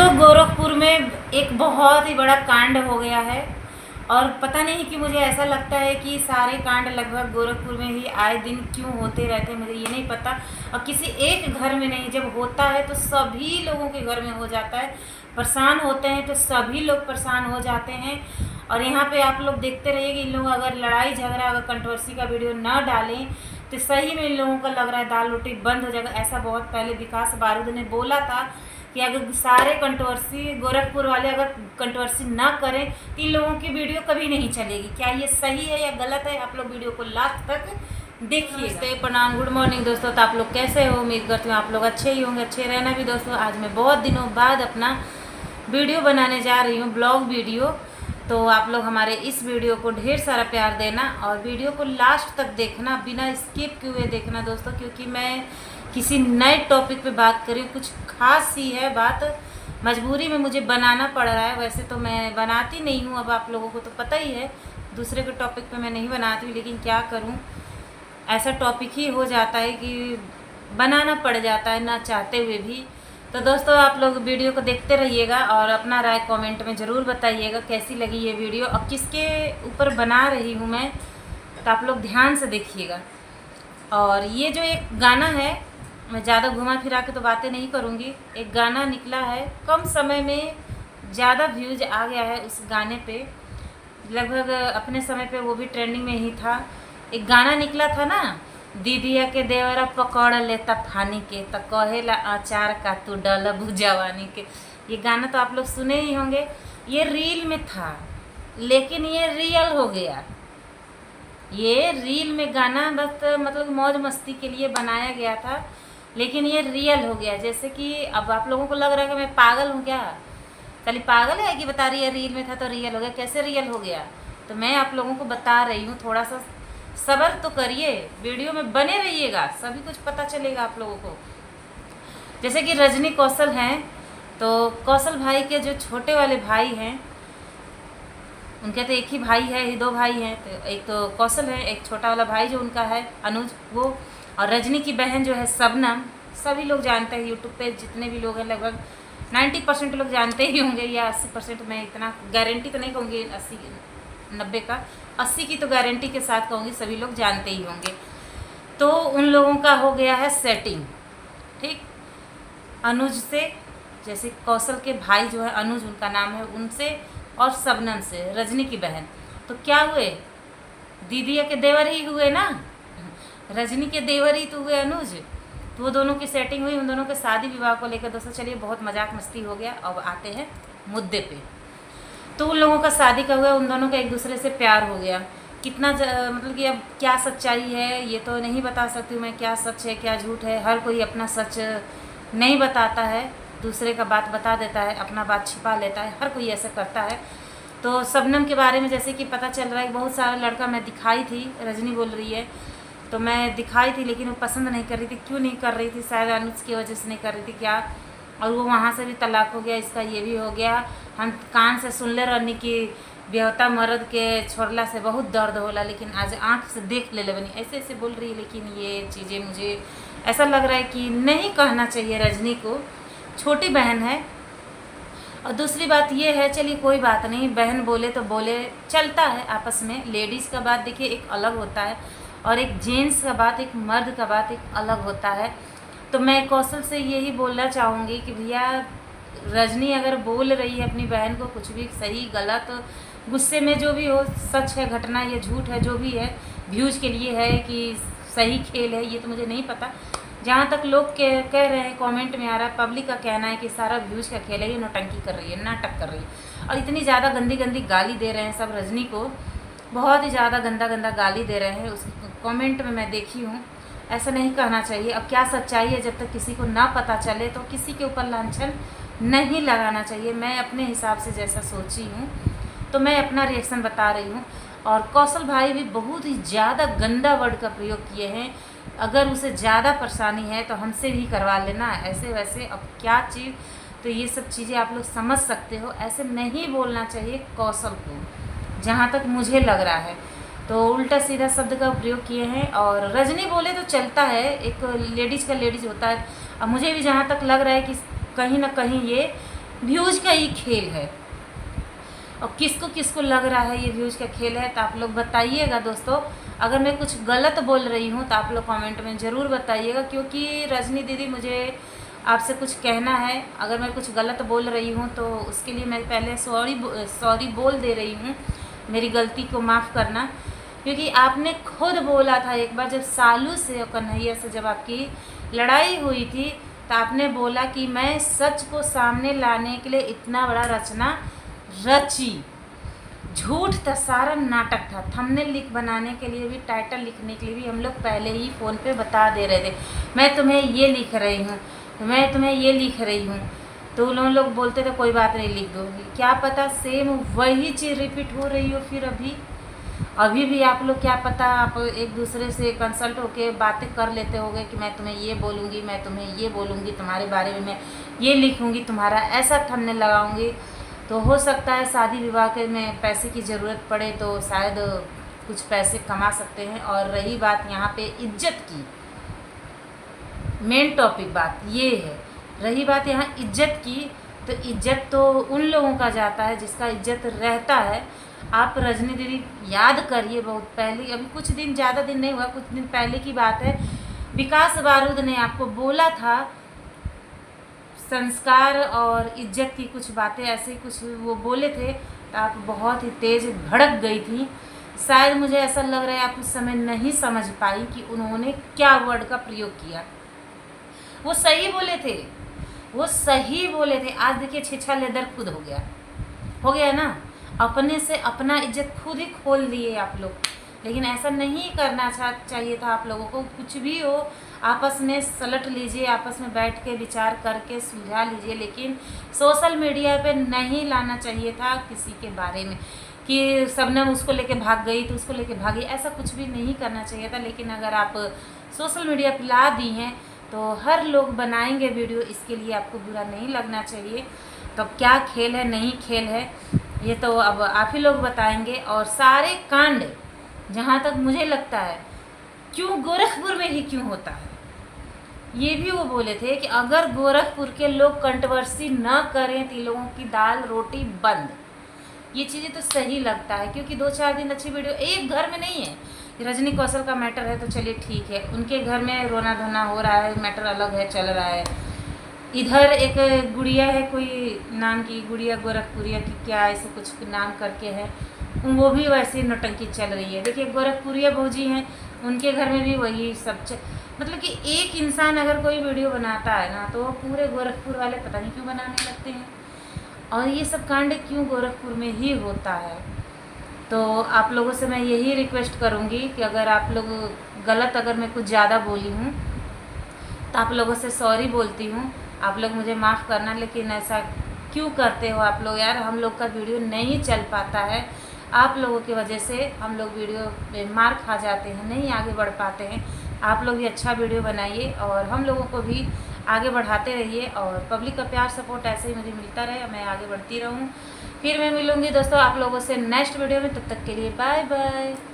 दोस्तों गोरखपुर में एक बहुत ही बड़ा कांड हो गया है और पता नहीं कि मुझे ऐसा लगता है कि सारे कांड लगभग गोरखपुर में ही आए दिन क्यों होते रहते हैं, मुझे ये नहीं पता। और किसी एक घर में नहीं, जब होता है तो सभी लोगों के घर में हो जाता है। परेशान होते हैं तो सभी लोग परेशान हो जाते हैं। और यहाँ पे आप लोग देखते रहिए कि इन लोग अगर लड़ाई झगड़ा अगर कंट्रोवर्सी का वीडियो ना डालें तो सही में इन लोगों का लग रहा है दाल रोटी बंद हो जाएगा। ऐसा बहुत पहले विकास बारूद ने बोला था कि अगर सारे कंट्रोवर्सी गोरखपुर वाले अगर कंट्रोवर्सी ना करें तो इन लोगों की वीडियो कभी नहीं चलेगी। क्या ये सही है या गलत है? आप लोग वीडियो को लास्ट तक देखिए। प्रणाम, गुड मॉर्निंग दोस्तों। तो आप लोग कैसे हो? उम्मीद करती हूँ आप लोग अच्छे ही होंगे, अच्छे रहना भी। दोस्तों आज मैं बहुत दिनों बाद अपना वीडियो बनाने जा रही हूँ, ब्लॉग वीडियो। तो आप लोग हमारे इस वीडियो को ढेर सारा प्यार देना और वीडियो को लास्ट तक देखना, बिना स्किप किए हुए देखना दोस्तों, क्योंकि मैं किसी नए टॉपिक पे बात कर रही हूँ। कुछ खास ही है बात, मजबूरी में मुझे बनाना पड़ रहा है। वैसे तो मैं बनाती नहीं हूँ, अब आप लोगों को तो पता ही है, दूसरे के टॉपिक पे मैं नहीं बनाती हूँ, लेकिन क्या करूँ, ऐसा टॉपिक ही हो जाता है कि बनाना पड़ जाता है ना चाहते हुए भी। तो दोस्तों आप लोग वीडियो को देखते रहिएगा और अपना राय कमेंट में ज़रूर बताइएगा कैसी लगी ये वीडियो और किसके ऊपर बना रही हूँ मैं, तो आप लोग ध्यान से देखिएगा। और ये जो एक गाना है, मैं ज़्यादा घुमा फिरा के तो बातें नहीं करूँगी। एक गाना निकला है, कम समय में ज़्यादा व्यूज आ गया है उस गाने पे, लगभग अपने समय पे वो भी ट्रेंडिंग में ही था। एक गाना निकला था ना, दीदिया के देवरा पकड़ लेता फानी के त कहेला अचार का तू डल भुजवानी के। ये गाना तो आप लोग सुने ही होंगे। ये रील में था लेकिन ये रियल हो गया। ये रील में गाना बस मतलब मौज मस्ती के लिए बनाया गया था, लेकिन ये रियल हो गया। जैसे कि अब आप लोगों को लग रहा है कि मैं पागल हूँ क्या, चलिए पागल है कि बता रही है रील में था तो रियल हो गया। कैसे रियल हो गया? तो मैं आप लोगों को बता रही हूँ, थोड़ा सा सब्र तो करिए, वीडियो में बने रहिएगा, सभी कुछ पता चलेगा आप लोगों को। जैसे कि रजनी कौशल हैं, तो कौशल भाई के जो छोटे वाले भाई हैं, उनके तो एक ही भाई है, ही दो भाई हैं, तो एक तो कौशल है, एक छोटा वाला भाई जो उनका है अनुज, वो, और रजनी की बहन जो है शबनम। सभी लोग जानते हैं, यूट्यूब पे जितने भी लोग हैं लगभग 90% लोग जानते ही होंगे, या 80%, मैं इतना गारंटी तो नहीं कहूँगी 80-90 का, 80 की तो गारंटी के साथ कहूँगी सभी लोग जानते ही होंगे। तो उन लोगों का हो गया है सेटिंग, ठीक, अनुज से, जैसे कौशल के भाई जो है अनुज उनका नाम है, उनसे, और शबनम से, रजनी की बहन। तो क्या हुए, दीदिया के देवर ही हुए ना, रजनी के देवर ही तो हुए अनुज। तो वो दोनों की सेटिंग हुई, उन दोनों के शादी विवाह को लेकर। दोस्तों चलिए बहुत मजाक मस्ती हो गया, अब आते हैं मुद्दे पे। तो उन लोगों का शादी का हुआ, उन दोनों का एक दूसरे से प्यार हो गया। कितना मतलब कि अब क्या सच्चाई है ये तो नहीं बता सकती हूँ मैं, क्या सच है क्या झूठ है। हर कोई अपना सच नहीं बताता है, दूसरे का बात बता देता है, अपना बात छिपा लेता है, हर कोई ऐसा करता है। तो शबनम के बारे में जैसे कि पता चल रहा है, बहुत सारा लड़का मैं दिखाई थी, रजनी बोल रही है, तो मैं दिखाई थी लेकिन वो पसंद नहीं कर रही थी। क्यों नहीं कर रही थी? शायद अनुज की वजह से नहीं कर रही थी क्या, और वो वहाँ से भी तलाक हो गया, इसका ये भी हो गया। हम कान से सुन ले रहनी कि बेहता मर्द के छोड़ला से बहुत दर्द होला, लेकिन आज आँख से देख ले बनी, ऐसे ऐसे बोल रही है। लेकिन ये चीज़ें मुझे ऐसा लग रहा है कि नहीं कहना चाहिए रजनी को, छोटी बहन है। और दूसरी बात ये है, चलिए कोई बात नहीं, बहन बोले तो बोले, चलता है आपस में। लेडीज़ का बात देखिए एक अलग होता है, और एक जेंट्स का बात, एक मर्द का बात एक अलग होता है। तो मैं कौशल से यही बोलना चाहूँगी कि भैया रजनी अगर बोल रही है अपनी बहन को कुछ भी, सही गलत, गुस्से में जो भी हो, सच है घटना या झूठ है, जो भी है, व्यूज़ के लिए है कि सही खेल है, ये तो मुझे नहीं पता। जहाँ तक लोग कह रहे हैं, कमेंट में आ रहा है, पब्लिक का कहना है कि सारा व्यूज़ का खेल है, ये नौटंकी कर रही है, नाटक कर रही है। और इतनी ज़्यादा गंदी गंदी गाली दे रहे हैं सब रजनी को, बहुत ही ज़्यादा गंदा गंदा गाली दे रहे हैं। उस कमेंट में मैं देखी हूँ, ऐसा नहीं कहना चाहिए। अब क्या सच्चाई है, जब तक किसी को ना पता चले तो किसी के ऊपर लांछन नहीं लगाना चाहिए। मैं अपने हिसाब से जैसा सोची हूँ तो मैं अपना रिएक्शन बता रही हूँ। और कौशल भाई भी बहुत ही ज़्यादा गंदा वर्ड का प्रयोग किए हैं। अगर उसे ज़्यादा परेशानी है तो हमसे भी करवा लेना, ऐसे वैसे। अब क्या चीज़, तो ये सब चीज़ें आप लोग समझ सकते हो, ऐसे नहीं बोलना चाहिए कौशल को, जहाँ तक मुझे लग रहा है। तो उल्टा सीधा शब्द का प्रयोग किए हैं। और रजनी बोले तो चलता है, एक लेडीज़ का लेडीज़ होता है। अब मुझे भी जहाँ तक लग रहा है कि कहीं ना कहीं ये व्यूज़ का ही खेल है। और किसको किसको लग रहा है ये व्यूज़ का खेल है तो आप लोग बताइएगा दोस्तों। अगर मैं कुछ गलत बोल रही हूँ तो आप लोग कमेंट में ज़रूर बताइएगा, क्योंकि रजनी दीदी मुझे आपसे कुछ कहना है। अगर मैं कुछ गलत बोल रही हूँ तो उसके लिए मैं पहले सॉरी बोल दे रही हूँ, मेरी गलती को माफ़ करना। क्योंकि आपने खुद बोला था एक बार, जब सालू से और कन्हैया से जब आपकी लड़ाई हुई थी, तो आपने बोला कि मैं सच को सामने लाने के लिए इतना बड़ा रचना रची। झूठ था, सारा नाटक था। थंबनेल लिख बनाने के लिए भी, टाइटल लिखने के लिए भी हम लोग पहले ही फ़ोन पे बता दे रहे थे, मैं तुम्हें ये लिख रही हूँ, मैं तुम्हें ये लिख रही हूँ। तो उन लोग बोलते थे कोई बात नहीं, लिख दो। क्या पता सेम वही चीज़ रिपीट हो रही हो फिर अभी भी आप लोग, क्या पता आप एक दूसरे से कंसल्ट होके बातें कर लेते होगे कि मैं तुम्हें ये बोलूँगी, मैं तुम्हें ये बोलूँगी, तुम्हारे बारे में मैं ये लिखूँगी, तुम्हारा ऐसा थंबनेल लगाऊँगी। तो हो सकता है शादी विवाह के में पैसे की ज़रूरत पड़े तो शायद कुछ पैसे कमा सकते हैं। और रही बात यहाँ पे इज्जत की, मेन टॉपिक बात ये है, रही बात यहाँ इज्जत की, तो इज्जत तो उन लोगों का जाता है जिसका इज्जत रहता है। आप रजनी दीदी याद करिए, बहुत पहले, अभी कुछ दिन, ज़्यादा दिन नहीं हुआ, कुछ दिन पहले की बात है, विकास बारूद ने आपको बोला था संस्कार और इज्जत की कुछ बातें ऐसे कुछ वो बोले थे, तो आप बहुत ही तेज़ भड़क गई थी। शायद मुझे ऐसा लग रहा है आप उस समय नहीं समझ पाई कि उन्होंने क्या वर्ड का प्रयोग किया। वो सही बोले थे, वो सही बोले थे। आज देखिए छीछा लेदर खुद हो गया ना। अपने से अपना इज्जत खुद ही खोल दिए आप लोग। लेकिन ऐसा नहीं करना चाहिए था आप लोगों को। कुछ भी हो आपस में सलट लीजिए, आपस में बैठ के विचार करके सुलझा लीजिए, लेकिन सोशल मीडिया पे नहीं लाना चाहिए था किसी के बारे में कि सबने उसको लेके भाग गई तो उसको लेके भागी, ऐसा कुछ भी नहीं करना चाहिए था। लेकिन अगर आप सोशल मीडिया पे ला दी हैं तो हर लोग बनाएंगे वीडियो, इसके लिए आपको बुरा नहीं लगना चाहिए। तो क्या खेल है नहीं खेल है ये तो अब आप ही लोग बताएंगे। और सारे कांड जहाँ तक मुझे लगता है, क्यों गोरखपुर में ही क्यों होता है, ये भी वो बोले थे कि अगर गोरखपुर के लोग कंट्रोवर्सी ना करें तो लोगों की दाल रोटी बंद। ये चीज़ें तो सही लगता है, क्योंकि 2-4 दिन अच्छी वीडियो एक घर में नहीं है। रजनी कौशल का मैटर है तो चलिए ठीक है, उनके घर में रोना धोना हो रहा है, मैटर अलग है, चल रहा है। इधर एक गुड़िया है, कोई नाम की गुड़िया, गोरखपुरिया की क्या ऐसे कुछ नाम करके है, वो भी वैसे नौटंकी चल रही है। देखिए गोरखपुरिया भौजी हैं, उनके घर में भी वही सब मतलब कि एक इंसान अगर कोई वीडियो बनाता है ना तो पूरे गोरखपुर वाले पता नहीं क्यों बनाने लगते हैं। और ये सब कांड क्यों गोरखपुर में ही होता है। तो आप लोगों से मैं यही रिक्वेस्ट करूँगी कि अगर आप लोग गलत, अगर मैं कुछ ज़्यादा बोली हूँ तो आप लोगों से सॉरी बोलती हूँ, आप लोग मुझे माफ़ करना। लेकिन ऐसा क्यों करते हो आप लोग यार, हम लोग का वीडियो नहीं चल पाता है, आप लोगों की वजह से हम लोग वीडियो में मार खा जाते हैं, नहीं आगे बढ़ पाते हैं। आप लोग भी अच्छा वीडियो बनाइए और हम लोगों को भी आगे बढ़ाते रहिए, और पब्लिक का प्यार सपोर्ट ऐसे ही मुझे मिलता रहे, मैं आगे बढ़ती रहूँ। फिर मैं मिलूँगी दोस्तों आप लोगों से नेक्स्ट वीडियो में, तब तक के लिए बाय बाय।